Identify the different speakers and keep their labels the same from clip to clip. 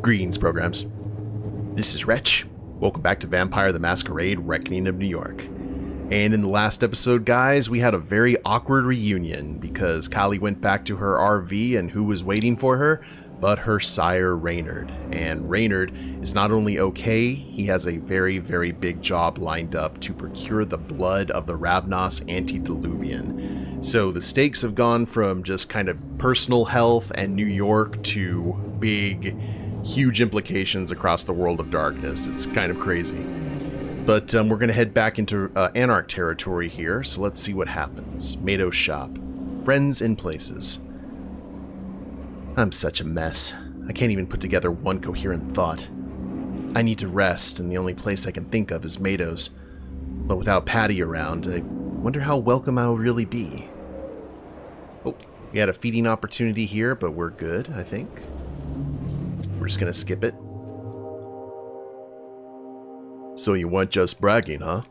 Speaker 1: Greetings, programs. This is Wretch. Welcome back to Vampire the Masquerade, Reckoning of New York. And in the last episode, guys, we had a very awkward reunion because Kali went back to her RV and who was waiting for her? But her sire, Reynard. And Reynard is not only okay, he has a very, very big job lined up to procure the blood of the Ravnos Antediluvian. So the stakes have gone from just kind of personal health and New York to big, huge implications across the world of darkness. It's kind of crazy. But we're going to head back into Anarch territory here, so let's see what happens. Mado's shop. Friends in places. I'm such a mess. I can't even put together one coherent thought. I need to rest, and the only place I can think of is Mado's. But without Patty around, I wonder how welcome I'll really be. Oh, we had a feeding opportunity here, but we're good, I think. We're just going to skip it. So you weren't just bragging, huh?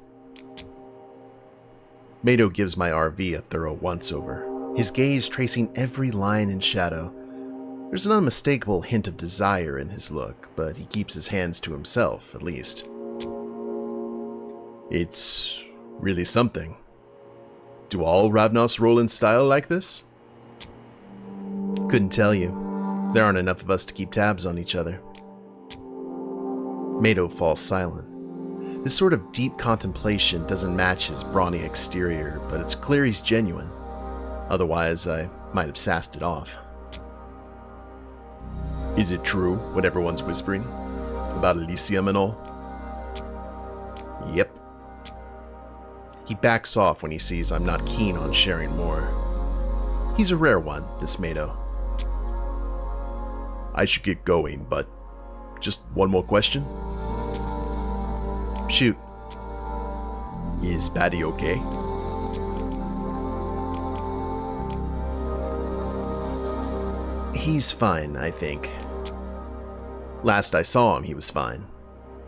Speaker 1: Mado gives my RV a thorough once-over, his gaze tracing every line and shadow. There's an unmistakable hint of desire in his look, but he keeps his hands to himself, at least. It's really something. Do all Ravnos roll in style like this? Couldn't tell you. There aren't enough of us to keep tabs on each other. Mado falls silent. This sort of deep contemplation doesn't match his brawny exterior, but it's clear he's genuine. Otherwise, I might have sassed it off. Is it true what everyone's whispering? About Elysium and all? Yep. He backs off when he sees I'm not keen on sharing more. He's a rare one, this Mado. I should get going, but just one more question? Shoot. Is Patty okay? He's fine, I think. Last I saw him, he was fine.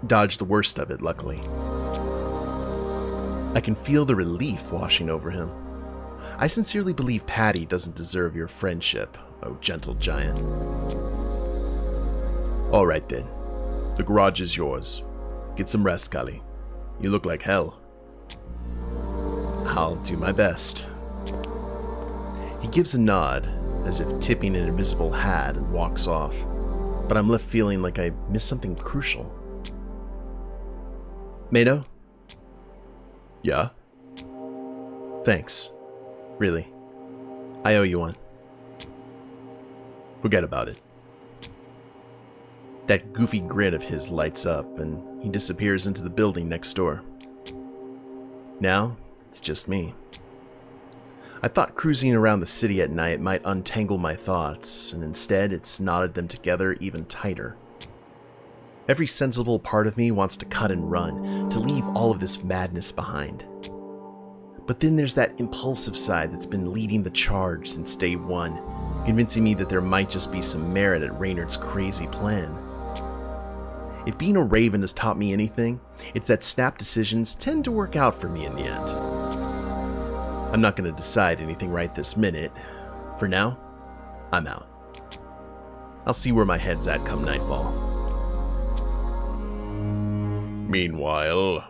Speaker 1: Dodged the worst of it, luckily. I can feel the relief washing over him. I sincerely believe Patty doesn't deserve your friendship, oh gentle giant. All right then. The garage is yours. Get some rest, Kali. You look like hell. I'll do my best. He gives a nod, as if tipping an invisible hat, and walks off. But I'm left feeling like I missed something crucial. Mado? Yeah? Thanks. Really. I owe you one. Forget about it. That goofy grin of his lights up, and he disappears into the building next door. Now, it's just me. I thought cruising around the city at night might untangle my thoughts, and instead it's knotted them together even tighter. Every sensible part of me wants to cut and run, to leave all of this madness behind. But then there's that impulsive side that's been leading the charge since day one, convincing me that there might just be some merit at Reynard's crazy plan. If being a Raven has taught me anything, it's that snap decisions tend to work out for me in the end. I'm not going to decide anything right this minute. For now, I'm out. I'll see where my head's at come nightfall. Meanwhile...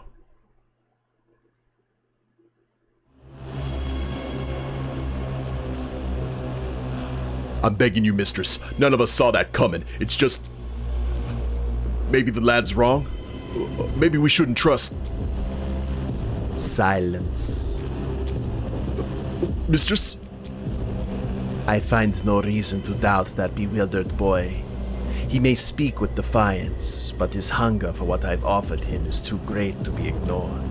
Speaker 1: I'm begging you, mistress. None of us saw that coming. It's just... Maybe the lad's wrong? Maybe we shouldn't trust... Silence. Mistress? I find no reason to doubt that bewildered boy. He may speak with defiance, but his hunger for what I've offered him is too great to be ignored.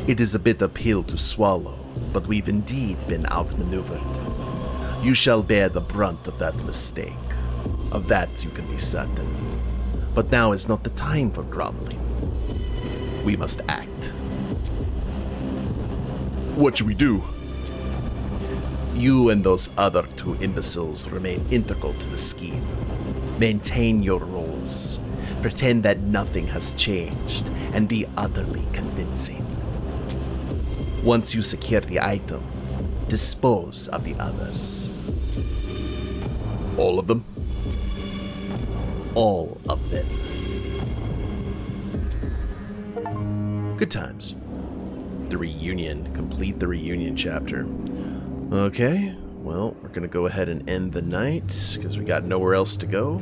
Speaker 1: It is a bitter pill to swallow, but we've indeed been outmaneuvered. You shall bear the brunt of that mistake. Of that you can be certain. But now is not the time for groveling. We must act. What should we do? You and those other two imbeciles remain integral to the scheme. Maintain your roles. Pretend that nothing has changed, and be utterly convincing. Once you secure the item, dispose of the others. All of them? All of them. Good times. The reunion. Complete the reunion chapter. Okay, well, we're gonna go ahead and end the night, because we got nowhere else to go.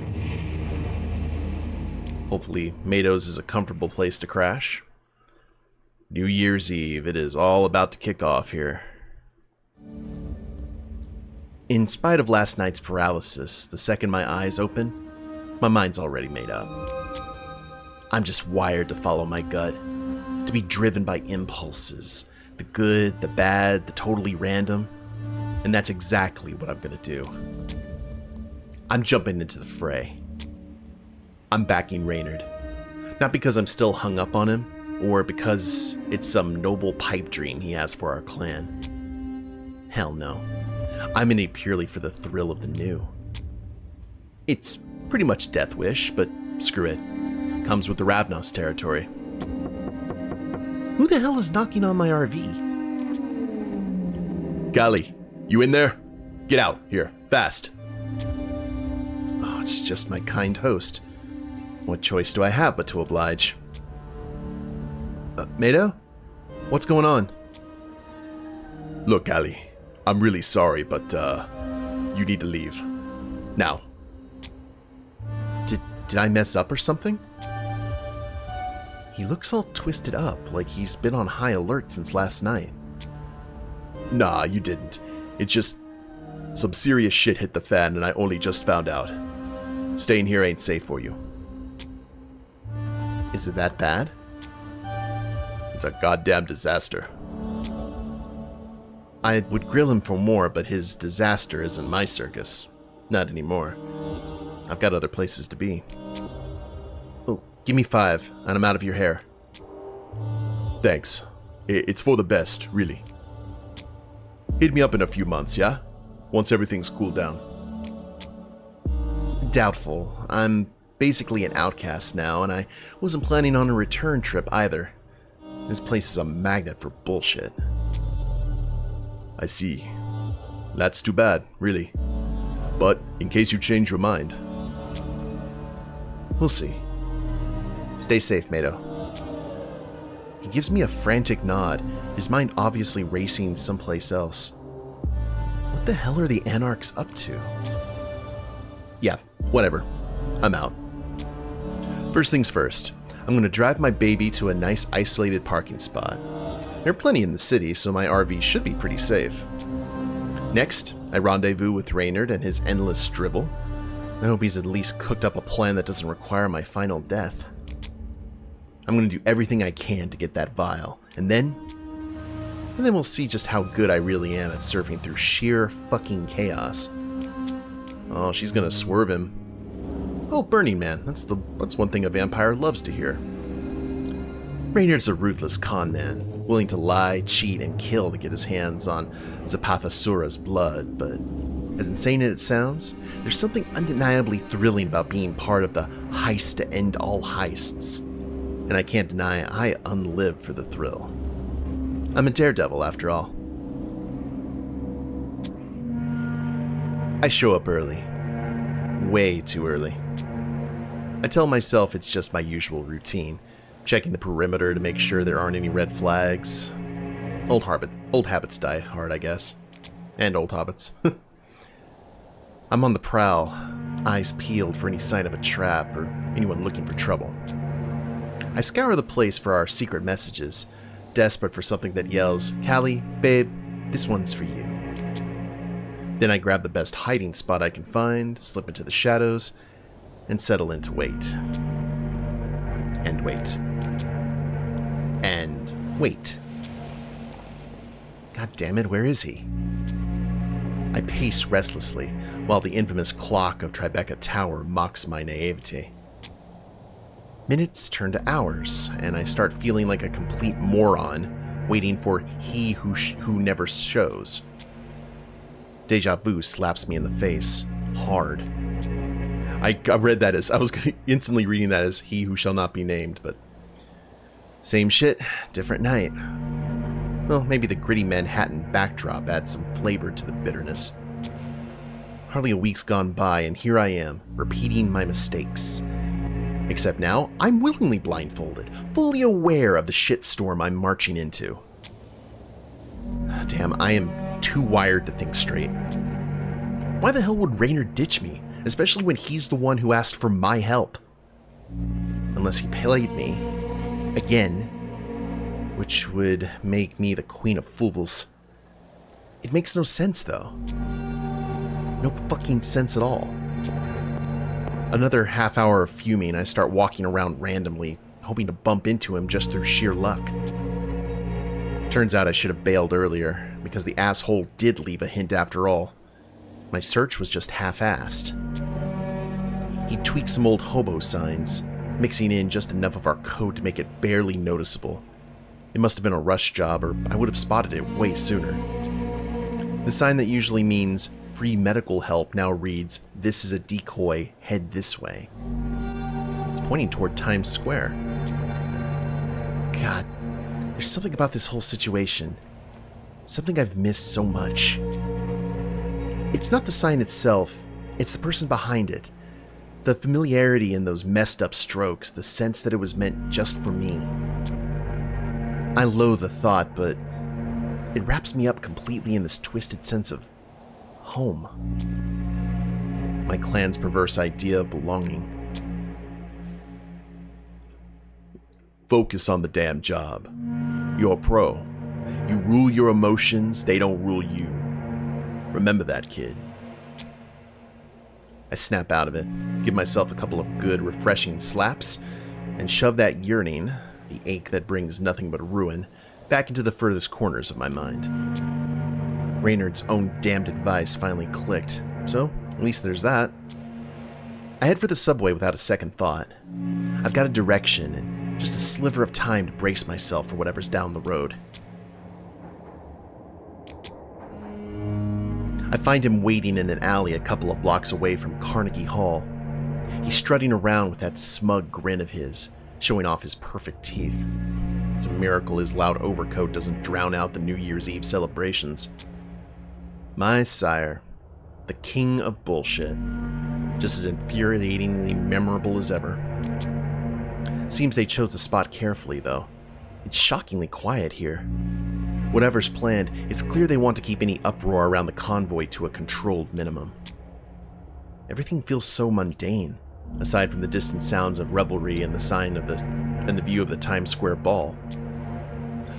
Speaker 1: Hopefully, Mado's is a comfortable place to crash. New Year's Eve, it is all about to kick off here. In spite of last night's paralysis, the second my eyes open, my mind's already made up. I'm just wired to follow my gut, to be driven by impulses, the good, the bad, the totally random, and that's exactly what I'm gonna do. I'm jumping into the fray. I'm backing Reynard, not because I'm still hung up on him, or because it's some noble pipe dream he has for our clan. Hell no. I'm in it purely for the thrill of the new. It's pretty much Death Wish, but screw it. Comes with the Ravnos territory. Who the hell is knocking on my RV? Gali, you in there? Get out, here, fast. Oh, it's just my kind host. What choice do I have but to oblige? Mado? What's going on? Look, Gali, I'm really sorry, but, you need to leave. Now. Did I mess up or something? He looks all twisted up, like he's been on high alert since last night. Nah, you didn't. It's just some serious shit hit the fan and I only just found out. Staying here ain't safe for you. Is it that bad? It's a goddamn disaster. I would grill him for more, but his disaster isn't my circus. Not anymore. I've got other places to be. Oh, give me 5, and I'm out of your hair. Thanks. It's for the best, really. Hit me up in a few months, yeah? Once everything's cooled down. Doubtful. I'm basically an outcast now, and I wasn't planning on a return trip either. This place is a magnet for bullshit. I see. That's too bad, really. But in case you change your mind. We'll see. Stay safe, Mado. He gives me a frantic nod, his mind obviously racing someplace else. What the hell are the Anarchs up to? Yeah, whatever. I'm out. First things first, I'm going to drive my baby to a nice isolated parking spot. There are plenty in the city, so my RV should be pretty safe. Next, I rendezvous with Reynard and his endless drivel. I hope he's at least cooked up a plan that doesn't require my final death. I'm going to do everything I can to get that vial, and then we'll see just how good I really am at surfing through sheer fucking chaos. Oh, she's going to swerve him. Oh, Burning Man. That's one thing a vampire loves to hear. Reynard's a ruthless con man, willing to lie, cheat, and kill to get his hands on Zapathasura's blood, but as insane as it sounds, there's something undeniably thrilling about being part of the heist to end all heists. And I can't deny I unlive for the thrill. I'm a daredevil, after all. I show up early. Way too early. I tell myself it's just my usual routine, checking the perimeter to make sure there aren't any red flags. Old habits die hard, I guess. And old hobbits. I'm on the prowl, eyes peeled for any sign of a trap or anyone looking for trouble. I scour the place for our secret messages, desperate for something that yells, "Callie, babe, this one's for you." Then I grab the best hiding spot I can find, slip into the shadows, and settle in to wait. And wait. And wait. God damn it, where is he? I pace restlessly, while the infamous clock of Tribeca Tower mocks my naivety. Minutes turn to hours, and I start feeling like a complete moron, waiting for he who never shows. Deja vu slaps me in the face, hard. I read that as, I was instantly reading that as he who shall not be named, but same shit, different night. Well, maybe the gritty Manhattan backdrop adds some flavor to the bitterness. Hardly a week's gone by, and here I am, repeating my mistakes. Except now, I'm willingly blindfolded, fully aware of the shitstorm I'm marching into. Damn, I am too wired to think straight. Why the hell would Reynard ditch me, especially when he's the one who asked for my help? Unless he played me. Again. Which would make me the Queen of Fools. It makes no sense, though. No fucking sense at all. Another half hour of fuming, I start walking around randomly, hoping to bump into him just through sheer luck. Turns out I should have bailed earlier, because the asshole did leave a hint after all. My search was just half-assed. He tweaked some old hobo signs, mixing in just enough of our code to make it barely noticeable. It must have been a rush job, or I would have spotted it way sooner. The sign that usually means free medical help now reads, "This is a decoy, head this way." It's pointing toward Times Square. God, there's something about this whole situation. Something I've missed so much. It's not the sign itself, it's the person behind it. The familiarity in those messed up strokes, the sense that it was meant just for me. I loathe the thought, but it wraps me up completely in this twisted sense of home. My clan's perverse idea of belonging. Focus on the damn job. You're a pro. You rule your emotions, they don't rule you. Remember that, kid. I snap out of it, give myself a couple of good, refreshing slaps, and shove that yearning, the ache that brings nothing but ruin, back into the furthest corners of my mind. Reynard's own damned advice finally clicked, so at least there's that. I head for the subway without a second thought. I've got a direction and just a sliver of time to brace myself for whatever's down the road. I find him waiting in an alley a couple of blocks away from Carnegie Hall. He's strutting around with that smug grin of his, showing off his perfect teeth. It's a miracle his loud overcoat doesn't drown out the New Year's Eve celebrations. My sire, the king of bullshit, just as infuriatingly memorable as ever. Seems they chose the spot carefully, though. It's shockingly quiet here. Whatever's planned, it's clear they want to keep any uproar around the convoy to a controlled minimum. Everything feels so mundane, aside from the distant sounds of revelry and the view of the Times Square ball.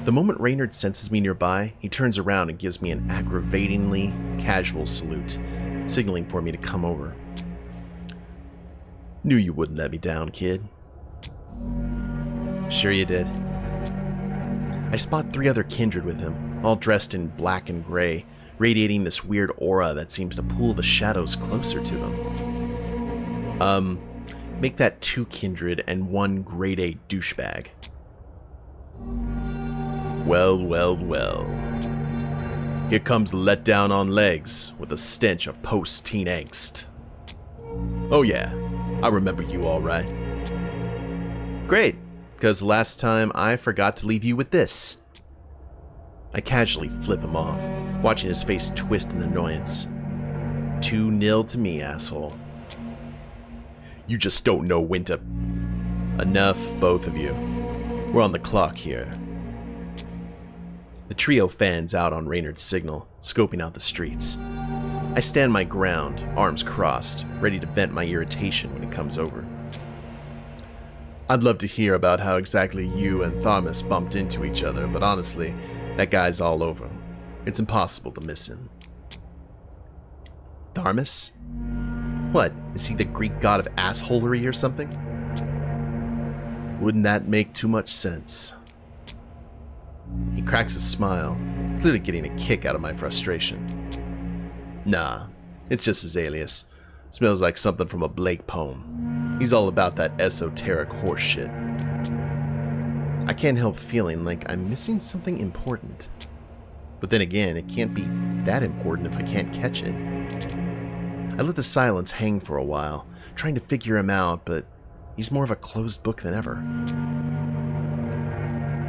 Speaker 1: The moment Reynard senses me nearby, he turns around and gives me an aggravatingly casual salute, signaling for me to come over. Knew you wouldn't let me down, kid. Sure you did. I spot 3 other kindred with him, all dressed in black and gray, radiating this weird aura that seems to pull the shadows closer to them. Make that 2 kindred and 1 grade A douchebag. Well, well, well. Here comes the letdown on legs with a stench of post-teen angst. Oh yeah, I remember you all right. Great, because last time I forgot to leave you with this. I casually flip him off, watching his face twist in annoyance. 2-0 to me, asshole. You just don't know when to... Enough, both of you. We're on the clock here. The trio fans out on Reynard's signal, scoping out the streets. I stand my ground, arms crossed, ready to vent my irritation when it comes over. I'd love to hear about how exactly you and Thomas bumped into each other, but honestly, that guy's all over. It's impossible to miss him. Tharmas? What, is he the Greek god of assholery or something? Wouldn't that make too much sense? He cracks a smile, clearly getting a kick out of my frustration. Nah, it's just his alias. Smells like something from a Blake poem. He's all about that esoteric horse shit. I can't help feeling like I'm missing something important. But then again, it can't be that important if I can't catch it. I let the silence hang for a while, trying to figure him out, but he's more of a closed book than ever.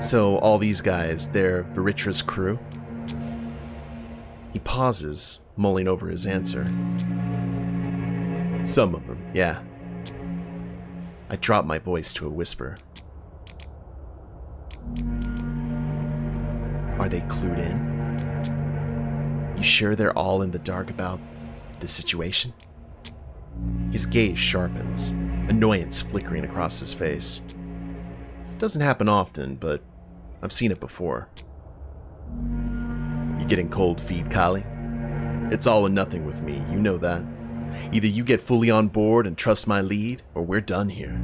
Speaker 1: So all these guys, they're Vritra's crew? He pauses, mulling over his answer. Some of them, yeah. I dropped my voice to a whisper. Are they clued in? You sure they're all in the dark about the situation? His gaze sharpens, annoyance flickering across his face. Doesn't happen often, but I've seen it before. You getting cold feet, Kali? It's all or nothing with me, you know that. Either you get fully on board and trust my lead, or we're done here.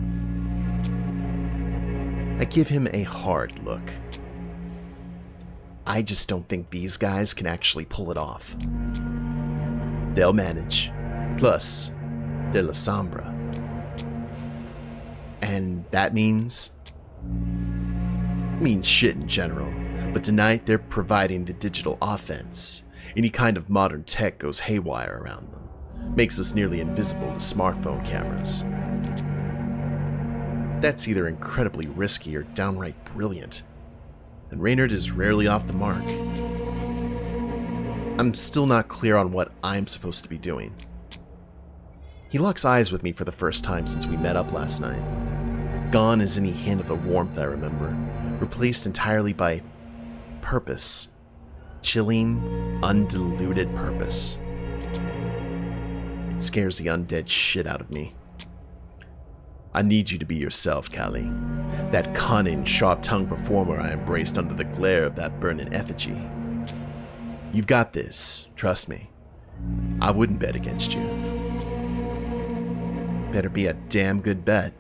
Speaker 1: I give him a hard look. I just don't think these guys can actually pull it off. They'll manage. Plus, they're La Sombra. And that means shit in general. But tonight they're providing the digital offense. Any kind of modern tech goes haywire around them. Makes us nearly invisible to smartphone cameras. That's either incredibly risky or downright brilliant. And Reynard is rarely off the mark. I'm still not clear on what I'm supposed to be doing. He locks eyes with me for the first time since we met up last night. Gone is any hint of the warmth I remember, replaced entirely by purpose. Chilling, undiluted purpose. It scares the undead shit out of me. I need you to be yourself, Kali. That cunning, sharp-tongued performer I embraced under the glare of that burning effigy. You've got this, trust me. I wouldn't bet against you. Better be a damn good bet.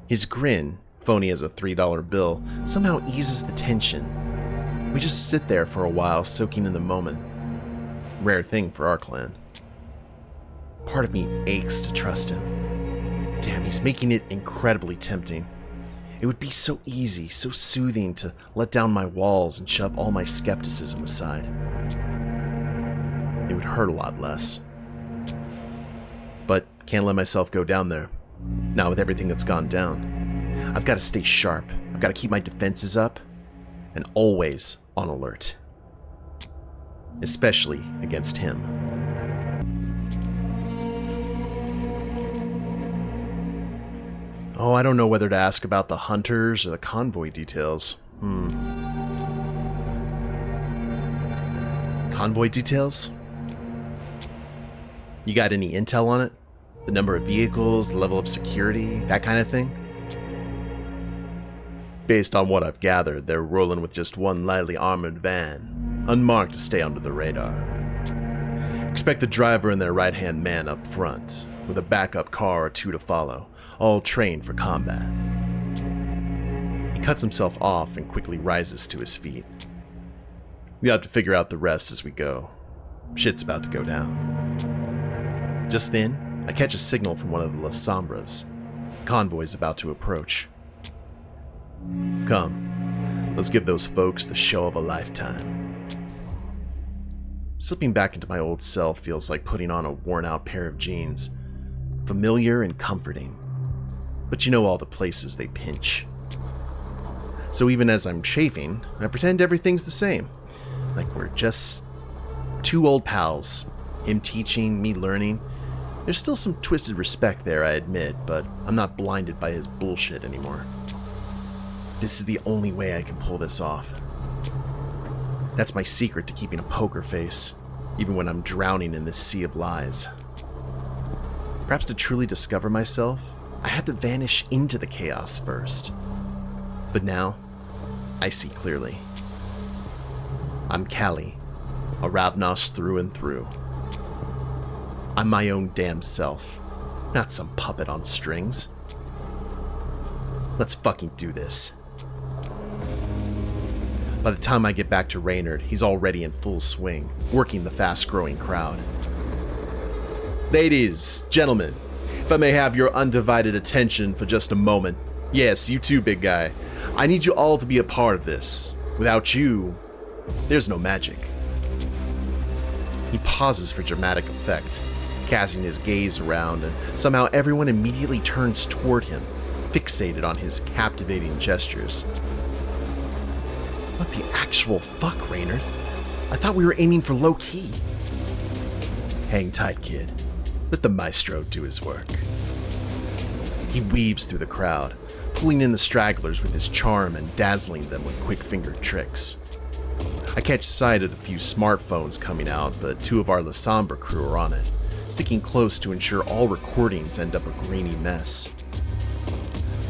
Speaker 1: His grin, phony as a $3 bill, somehow eases the tension. We just sit there for a while, soaking in the moment. Rare thing for our clan. Part of me aches to trust him. Damn, he's making it incredibly tempting. It would be so easy, so soothing to let down my walls and shove all my skepticism aside. It would hurt a lot less. But can't let myself go down there. Not with everything that's gone down. I've got to stay sharp. I've got to keep my defenses up. And always on alert. Especially against him. Oh, I don't know whether to ask about the hunters or the convoy details. Convoy details? You got any intel on it? The number of vehicles, the level of security, that kind of thing? Based on what I've gathered, they're rolling with just one lightly armored van, unmarked to stay under the radar. Expect the driver and their right-hand man up front, with a backup car or two to follow, all trained for combat. He cuts himself off and quickly rises to his feet. You'll have to figure out the rest as we go. Shit's about to go down. Just then, I catch a signal from one of the La Sombras. Convoy's about to approach. Come, let's give those folks the show of a lifetime. Slipping back into my old self feels like putting on a worn-out pair of jeans. Familiar and comforting. But you know all the places they pinch. So even as I'm chafing, I pretend everything's the same. Like we're just two old pals. Him teaching, me learning. There's still some twisted respect there, I admit, but I'm not blinded by his bullshit anymore. This is the only way I can pull this off. That's my secret to keeping a poker face, even when I'm drowning in this sea of lies. Perhaps to truly discover myself, I had to vanish into the chaos first. But now, I see clearly. I'm Kali, a Ravnosh through and through. I'm my own damn self, not some puppet on strings. Let's fucking do this. By the time I get back to Reynard, he's already in full swing, working the fast-growing crowd. Ladies, gentlemen, if I may have your undivided attention for just a moment. Yes, you too, big guy. I need you all to be a part of this. Without you, there's no magic. He pauses for dramatic effect, casting his gaze around, and somehow everyone immediately turns toward him, fixated on his captivating gestures. What the actual fuck, Reynard? I thought we were aiming for low-key. Hang tight, kid. Let the maestro do his work. He weaves through the crowd, pulling in the stragglers with his charm and dazzling them with quick-fingered tricks. I catch sight of the few smartphones coming out, but 2 of our La Sombra crew are on it, sticking close to ensure all recordings end up a grainy mess.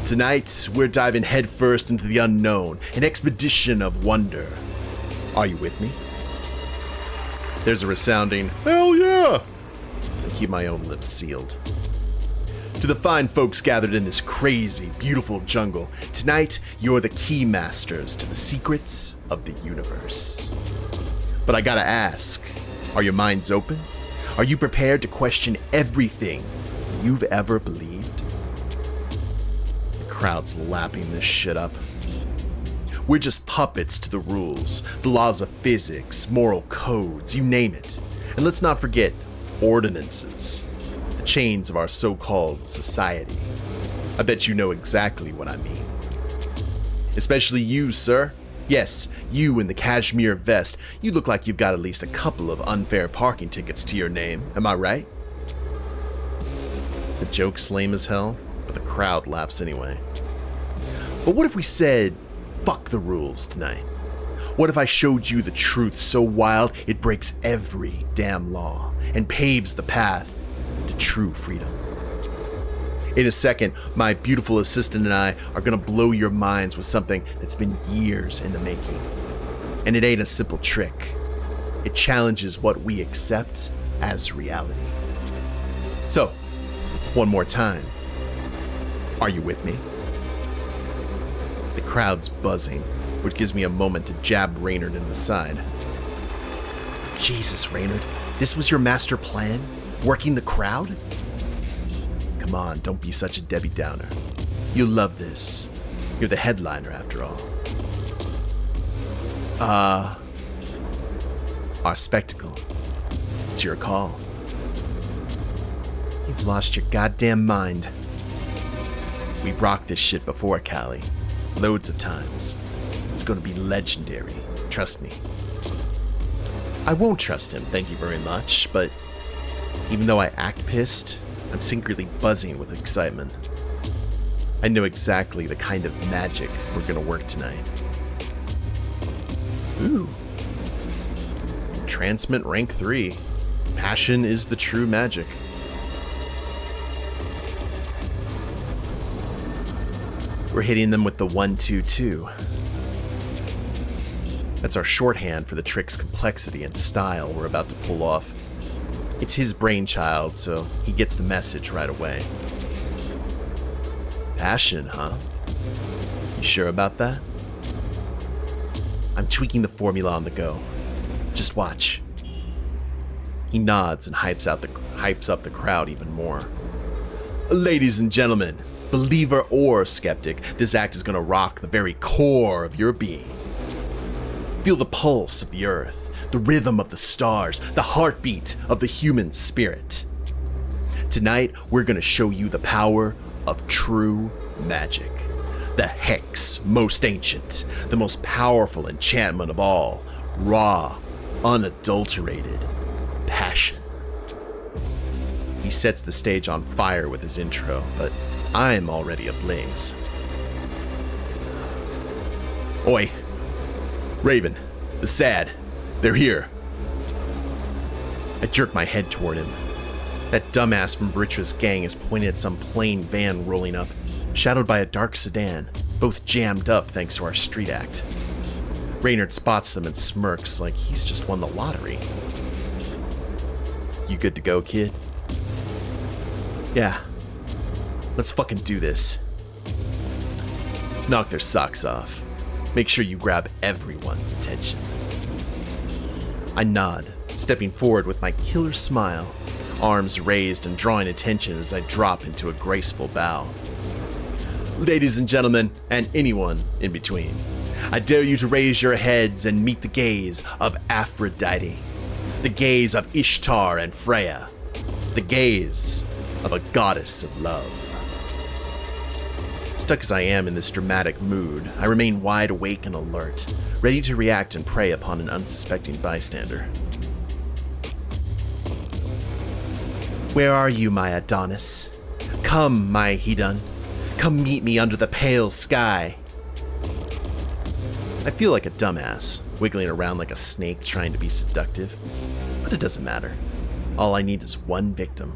Speaker 1: Tonight, we're diving headfirst into the unknown, an expedition of wonder. Are you with me? There's a resounding, "Hell yeah!" I keep my own lips sealed. To the fine folks gathered in this crazy, beautiful jungle, tonight you're the key masters to the secrets of the universe. But I gotta ask, are your minds open? Are you prepared to question everything you've ever believed? The crowd's lapping this shit up. We're just puppets to the rules, the laws of physics, moral codes, you name it. And let's not forget ordinances, the chains of our so-called society. I bet you know exactly what I mean. Especially you, sir. Yes, you in the cashmere vest. You look like you've got at least a couple of unfair parking tickets to your name, am I right? The joke's lame as hell, but the crowd laughs anyway. But what if we said, fuck the rules tonight? What if I showed you the truth so wild it breaks every damn law and paves the path to true freedom? In a second, my beautiful assistant and I are gonna blow your minds with something that's been years in the making. And it ain't a simple trick. It challenges what we accept as reality. So, one more time. Are you with me? The crowd's buzzing, which gives me a moment to jab Reynard in the side. Jesus, Reynard, this was your master plan? Working the crowd? Come on, don't be such a Debbie Downer. You'll love this. You're the headliner after all. Our spectacle. It's your call. You've lost your goddamn mind. We've rocked this shit before, Callie. Loads of times. It's gonna be legendary. Trust me. I won't trust him, thank you very much, but even though I act pissed, I'm secretly buzzing with excitement. I know exactly the kind of magic we're gonna work tonight. Ooh. Entrancement rank 3. Passion is the true magic. We're hitting them with the 1-2-2. That's our shorthand for the trick's complexity and style we're about to pull off. It's his brainchild, so he gets the message right away. Passion, huh? You sure about that? I'm tweaking the formula on the go. Just watch. He nods and hypes up the crowd even more. Ladies and gentlemen, believer or skeptic, this act is gonna rock the very core of your being. Feel the pulse of the earth, the rhythm of the stars, the heartbeat of the human spirit. Tonight, we're gonna show you the power of true magic. The hex, most ancient, the most powerful enchantment of all. Raw, unadulterated passion. He sets the stage on fire with his intro, but I'm already ablaze. Oi, Raven, the S.A.D, they're here. I jerk my head toward him. That dumbass from Vritra's gang is pointing at some plain van rolling up, shadowed by a dark sedan, both jammed up thanks to our street act. Reynard spots them and smirks like he's just won the lottery. You good to go, kid? Yeah. Let's fucking do this. Knock their socks off. Make sure you grab everyone's attention. I nod, stepping forward with my killer smile, arms raised and drawing attention as I drop into a graceful bow. Ladies and gentlemen, and anyone in between, I dare you to raise your heads and meet the gaze of Aphrodite, the gaze of Ishtar and Freya, the gaze of a goddess of love. Stuck as I am in this dramatic mood, I remain wide awake and alert, ready to react and prey upon an unsuspecting bystander. Where are you, my Adonis? Come, my Hedon. Come meet me under the pale sky. I feel like a dumbass, wiggling around like a snake trying to be seductive. But it doesn't matter. All I need is one victim,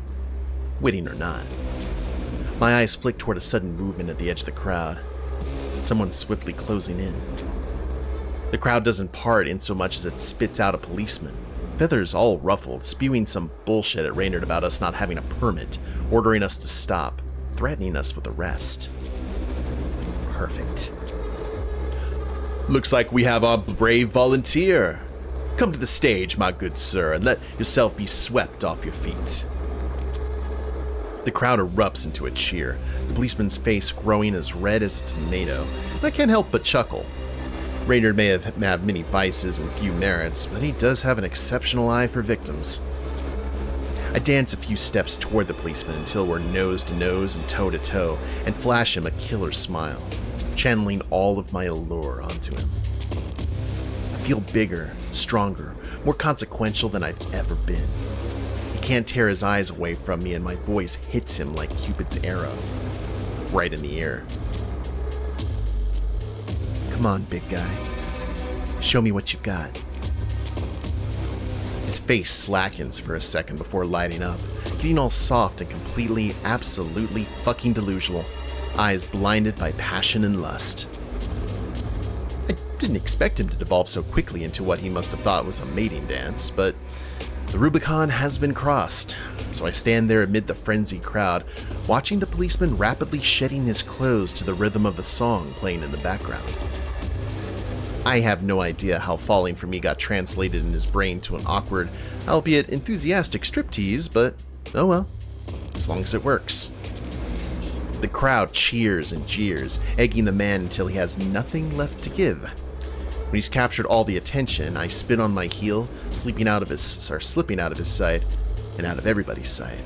Speaker 1: witting or not. My eyes flick toward a sudden movement at the edge of the crowd. Someone swiftly closing in. The crowd doesn't part in so much as it spits out a policeman. Feathers all ruffled, spewing some bullshit at Reynard about us not having a permit, ordering us to stop, threatening us with arrest. Perfect. Looks like we have our brave volunteer. Come to the stage, my good sir, and let yourself be swept off your feet. The crowd erupts into a cheer, the policeman's face growing as red as a tomato, and I can't help but chuckle. Reynard may have many vices and few merits, but he does have an exceptional eye for victims. I dance a few steps toward the policeman until we're nose to nose and toe to toe, and flash him a killer smile, channeling all of my allure onto him. I feel bigger, stronger, more consequential than I've ever been. He can't tear his eyes away from me, and my voice hits him like Cupid's arrow, right in the ear. Come on, big guy. Show me what you've got. His face slackens for a second before lighting up, getting all soft and completely, absolutely fucking delusional, eyes blinded by passion and lust. I didn't expect him to devolve so quickly into what he must have thought was a mating dance, but the Rubicon has been crossed, so I stand there amid the frenzied crowd, watching the policeman rapidly shedding his clothes to the rhythm of the song playing in the background. I have no idea how falling for me got translated in his brain to an awkward, albeit enthusiastic striptease, but oh well, as long as it works. The crowd cheers and jeers, egging the man until he has nothing left to give. When he's captured all the attention, I spin on my heel, slipping out of his sight, and out of everybody's sight.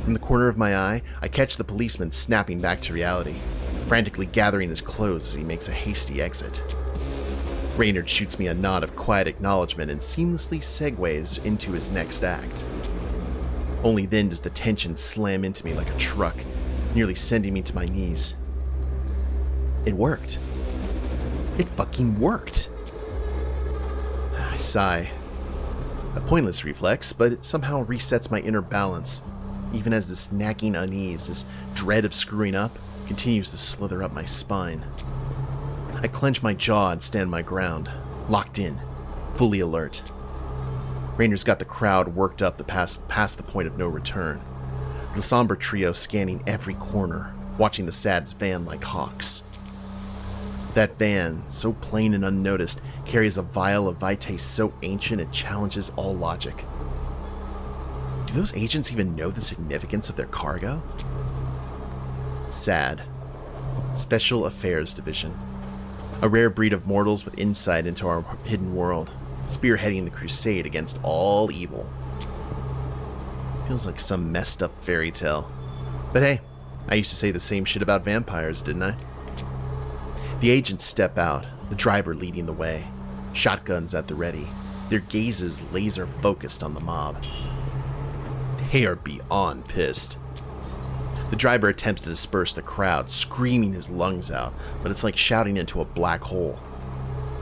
Speaker 1: From the corner of my eye, I catch the policeman snapping back to reality, frantically gathering his clothes as he makes a hasty exit. Reynard shoots me a nod of quiet acknowledgement and seamlessly segues into his next act. Only then does the tension slam into me like a truck, nearly sending me to my knees. It worked. It fucking worked. I sigh. A pointless reflex, but it somehow resets my inner balance, even as this nagging unease, this dread of screwing up, continues to slither up my spine. I clench my jaw and stand my ground, locked in, fully alert. Reynard's got the crowd worked up past the point of no return. The somber trio scanning every corner, watching the S.A.D's van like hawks. That van, so plain and unnoticed, carries a vial of vitae so ancient it challenges all logic. Do those agents even know the significance of their cargo? S.A.D. Special Affairs Division. A rare breed of mortals with insight into our hidden world, spearheading the crusade against all evil. Feels like some messed up fairy tale. But hey, I used to say the same shit about vampires, didn't I? The agents step out, the driver leading the way, shotguns at the ready, their gazes laser focused on the mob. They are beyond pissed. The driver attempts to disperse the crowd, screaming his lungs out, but it's like shouting into a black hole.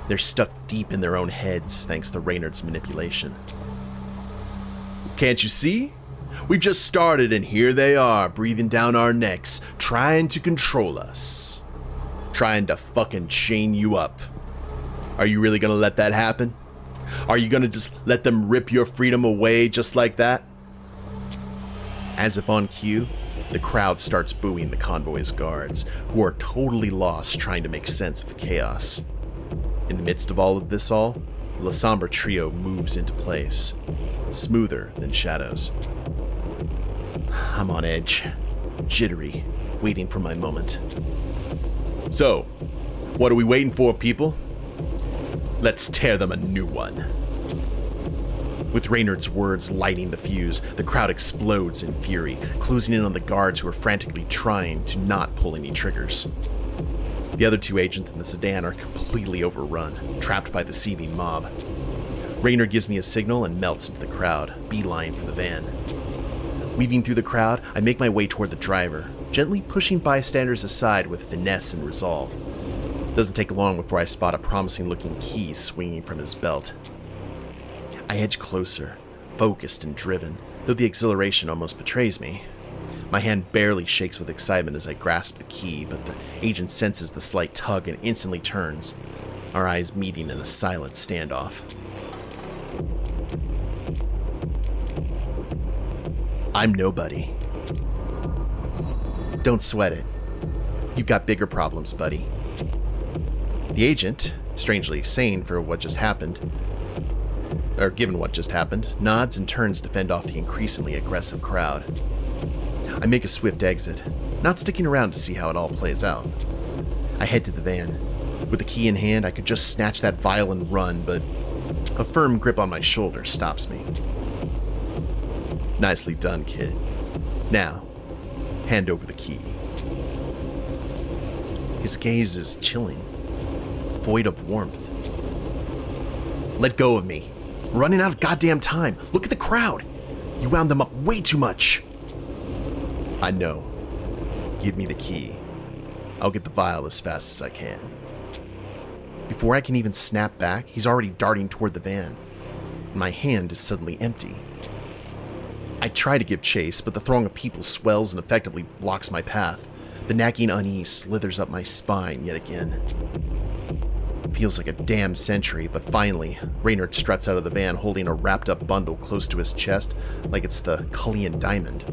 Speaker 1: They're stuck deep in their own heads thanks to Reynard's manipulation. Can't you see? We've just started and here they are, breathing down our necks, trying to control us. Trying to fucking chain you up. Are you really gonna let that happen? Are you gonna just let them rip your freedom away just like that? As if on cue, the crowd starts booing the convoy's guards, who are totally lost trying to make sense of the chaos. In the midst of all of this the somber trio moves into place, smoother than shadows. I'm on edge, jittery, waiting for my moment. So, what are we waiting for, people? Let's tear them a new one. With Reynard's words lighting the fuse, the crowd explodes in fury, closing in on the guards who are frantically trying to not pull any triggers. The other two agents in the sedan are completely overrun, trapped by the seething mob. Reynard gives me a signal and melts into the crowd, beeline for the van. Weaving through the crowd, I make my way toward the driver, gently pushing bystanders aside with finesse and resolve. Doesn't take long before I spot a promising-looking key swinging from his belt. I edge closer, focused and driven, though the exhilaration almost betrays me. My hand barely shakes with excitement as I grasp the key, but the agent senses the slight tug and instantly turns, our eyes meeting in a silent standoff. I'm nobody. Don't sweat it. You've got bigger problems, buddy. The agent, strangely sane for what just happened, or given what just happened, nods and turns to fend off the increasingly aggressive crowd. I make a swift exit, not sticking around to see how it all plays out. I head to the van. With the key in hand, I could just snatch that vial and run, but a firm grip on my shoulder stops me. Nicely done, kid. Now, hand over the key. His gaze is chilling, void of warmth. Let go of me. We're running out of goddamn time. Look at the crowd. You wound them up way too much. I know. Give me the key. I'll get the vial as fast as I can. Before I can even snap back, he's already darting toward the van. My hand is suddenly empty. I try to give chase, but the throng of people swells and effectively blocks my path. The nagging unease slithers up my spine yet again. Feels like a damn century, but finally, Reynard struts out of the van holding a wrapped-up bundle close to his chest like it's the Cullian diamond.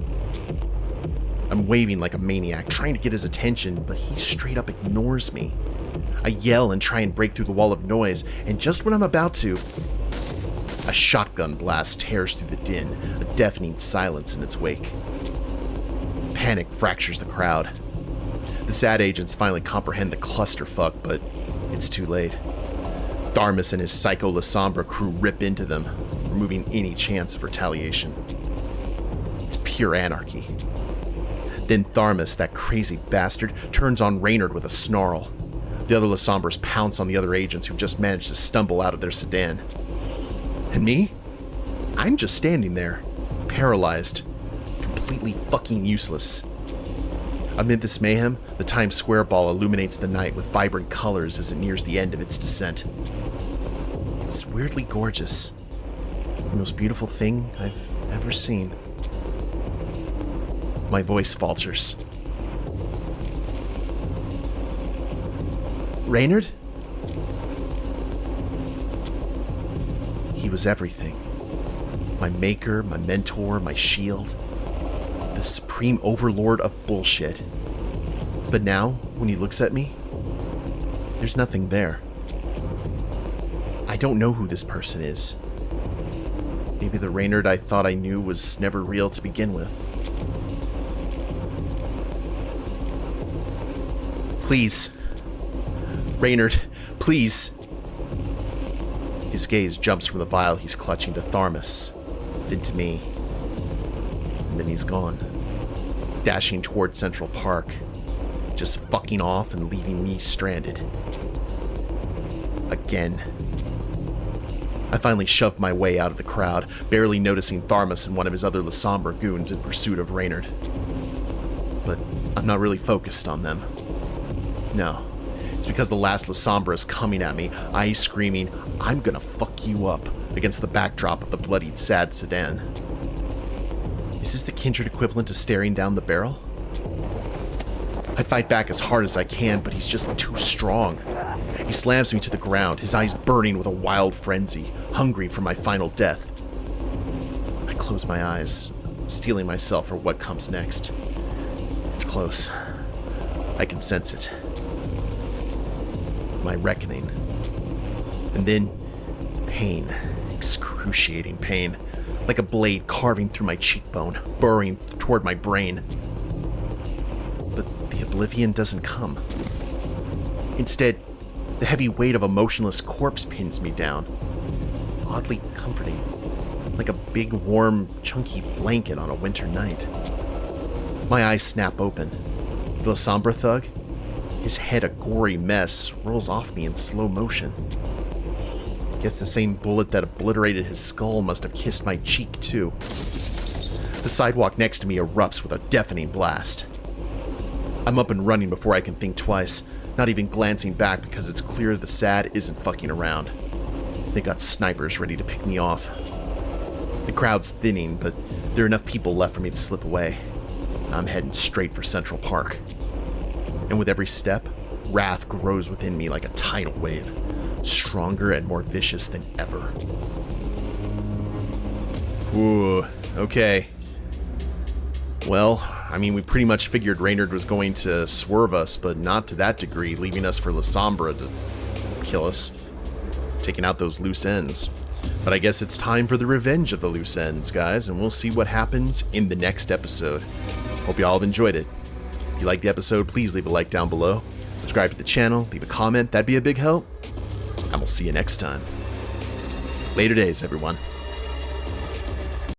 Speaker 1: I'm waving like a maniac, trying to get his attention, but he straight up ignores me. I yell and try and break through the wall of noise, and just when I'm about to, a shotgun blast tears through the din, a deafening silence in its wake. Panic fractures the crowd. The S.A.D agents finally comprehend the clusterfuck, but it's too late. Tharmas and his Psycho La Sombra crew rip into them, removing any chance of retaliation. It's pure anarchy. Then Tharmas, that crazy bastard, turns on Reynard with a snarl. The other La Sombras pounce on the other agents who've just managed to stumble out of their sedan. And me? I'm just standing there, paralyzed, completely fucking useless. Amid this mayhem, the Times Square ball illuminates the night with vibrant colors as it nears the end of its descent. It's weirdly gorgeous. The most beautiful thing I've ever seen. My voice falters. Reynard? He was everything. My maker, my mentor, my shield. The supreme overlord of bullshit. But now, when he looks at me, there's nothing there. I don't know who this person is. Maybe the Reynard I thought I knew was never real to begin with. Please. Reynard, please. His gaze jumps from the vial he's clutching to Tharmas, then to me, and then he's gone, dashing toward Central Park, just fucking off and leaving me stranded. Again. I finally shoved my way out of the crowd, barely noticing Tharmas and one of his other La Sombra goons in pursuit of Reynard. But I'm not really focused on them. No. It's because the last La Sombra is coming at me, eyes screaming, "I'm gonna fuck you up," against the backdrop of the bloodied S.A.D sedan. Is this the kindred equivalent to staring down the barrel? I fight back as hard as I can, but he's just too strong. He slams me to the ground, his eyes burning with a wild frenzy, hungry for my final death. I close my eyes, steeling myself for what comes next. It's close. I can sense it. My reckoning. And then pain, excruciating pain, like a blade carving through my cheekbone, burrowing toward my brain. But the oblivion doesn't come. Instead, the heavy weight of a motionless corpse pins me down, oddly comforting, like a big, warm, chunky blanket on a winter night. My eyes snap open. The La Sombra thug, his head a gory mess, rolls off me in slow motion. Guess the same bullet that obliterated his skull must have kissed my cheek, too. The sidewalk next to me erupts with a deafening blast. I'm up and running before I can think twice, not even glancing back because it's clear the S.A.D isn't fucking around. They got snipers ready to pick me off. The crowd's thinning, but there are enough people left for me to slip away. I'm heading straight for Central Park. And with every step, wrath grows within me like a tidal wave, stronger and more vicious than ever. Ooh, okay. Well, I mean, we pretty much figured Reynard was going to swerve us, but not to that degree, leaving us for La Sombra to kill us, taking out those loose ends. But I guess it's time for the revenge of the loose ends, guys, and we'll see what happens in the next episode. Hope you all have enjoyed it. If you liked the episode, please leave a like down below. Subscribe to the channel, leave a comment, that'd be a big help. And we'll see you next time. Later days, everyone.